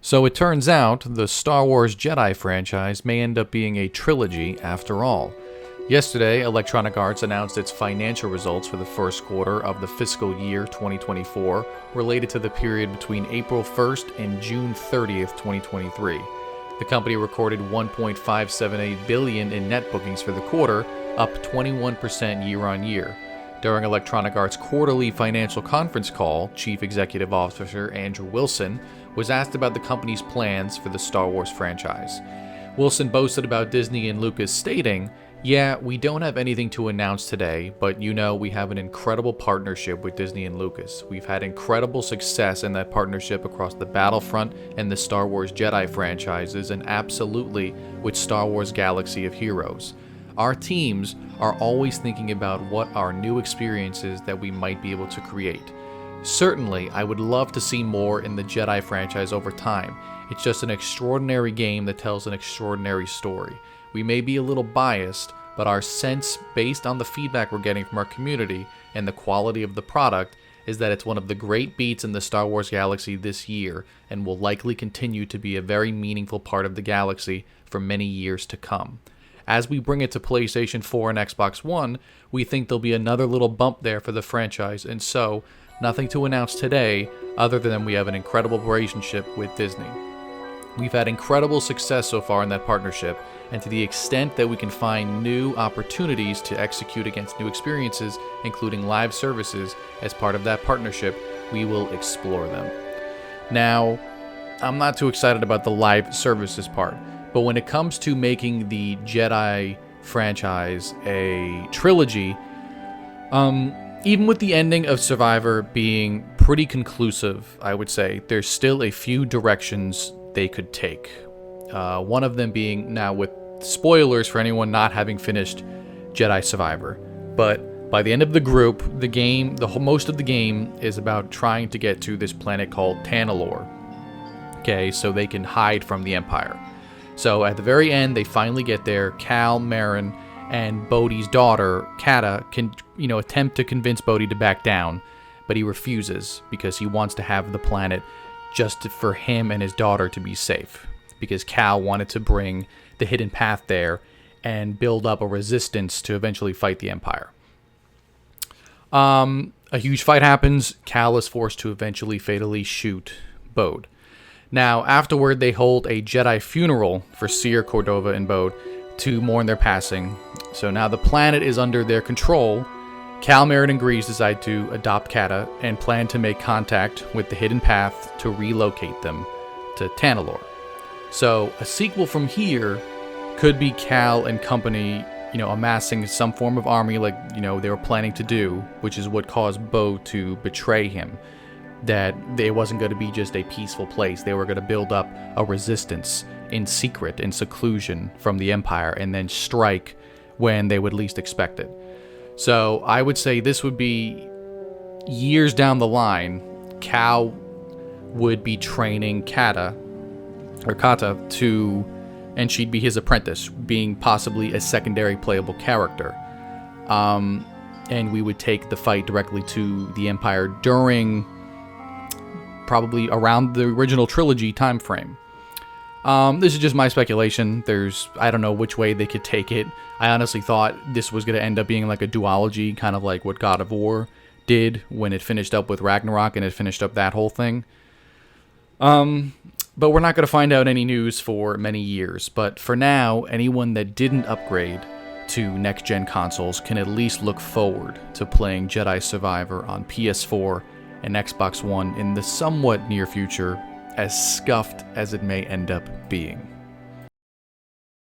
So it turns out the Star Wars Jedi franchise may end up being a trilogy after all. Yesterday, Electronic Arts announced its financial results for the first quarter of the fiscal year 2024 related to the period between April 1st and June 30th, 2023. The company recorded $1.578 billion in net bookings for the quarter, up 21% year-on-year. During Electronic Arts' quarterly financial conference call, Chief Executive Officer Andrew Wilson was asked about the company's plans for the Star Wars franchise. Wilson boasted about Disney and Lucas, stating, "Yeah, we don't have anything to announce today, but we have an incredible partnership with Disney and Lucas. We've had incredible success in that partnership across the Battlefront and the Star Wars Jedi franchises, and absolutely with Star Wars Galaxy of Heroes. Our teams are always thinking about what are new experiences that we might be able to create. Certainly, I would love to see more in the Jedi franchise over time. It's just an extraordinary game that tells an extraordinary story. We may be a little biased, but our sense, based on the feedback we're getting from our community and the quality of the product, is that it's one of the great beats in the Star Wars galaxy this year and will likely continue to be a very meaningful part of the galaxy for many years to come. As we bring it to PlayStation 4 and Xbox One, we think there'll be another little bump there for the franchise, and so, nothing to announce today other than we have an incredible relationship with Disney. We've had incredible success so far in that partnership, and to the extent that we can find new opportunities to execute against new experiences, including live services, as part of that partnership, we will explore them." Now, I'm not too excited about the live services part, but when it comes to making the Jedi franchise a trilogy, even with the ending of Survivor being pretty conclusive, I would say, there's still a few directions they could take. One of them being, now with spoilers for anyone not having finished Jedi Survivor, but by the end of the group, most of the game is about trying to get to this planet called Tanalorr. Okay, so they can hide from the Empire. So at the very end, they finally get there. Cal, Marin, and Bodhi's daughter, Kata, can attempt to convince Bodhi to back down, but he refuses because he wants to have the planet just for him and his daughter to be safe, because Cal wanted to bring the hidden path there and build up a resistance to eventually fight the Empire. A huge fight happens. Cal is forced to eventually fatally shoot Bode. Now, afterward, they hold a Jedi funeral for Seer, Cordova, and Bode to mourn their passing. So now the planet is under their control. Cal, Marin, and Grease decide to adopt Kata and plan to make contact with the hidden path to relocate them to Tanalorr. So a sequel from here could be Cal and company, amassing some form of army like, they were planning to do, which is what caused Bo to betray him. That it wasn't going to be just a peaceful place. They were going to build up a resistance in secret, in seclusion from the Empire, and then strike when they would least expect it. So I would say this would be years down the line. Cal would be training Kata, and she'd be his apprentice, being possibly a secondary playable character. And we would take the fight directly to the Empire during probably around the original trilogy time frame. This is just my speculation. I don't know which way they could take it. I honestly thought this was going to end up being like a duology, kind of like what God of War did when it finished up with Ragnarok and it finished up that whole thing. But we're not going to find out any news for many years. But for now, anyone that didn't upgrade to next-gen consoles can at least look forward to playing Jedi Survivor on PS4 and Xbox One in the somewhat near future, as scuffed as it may end up being.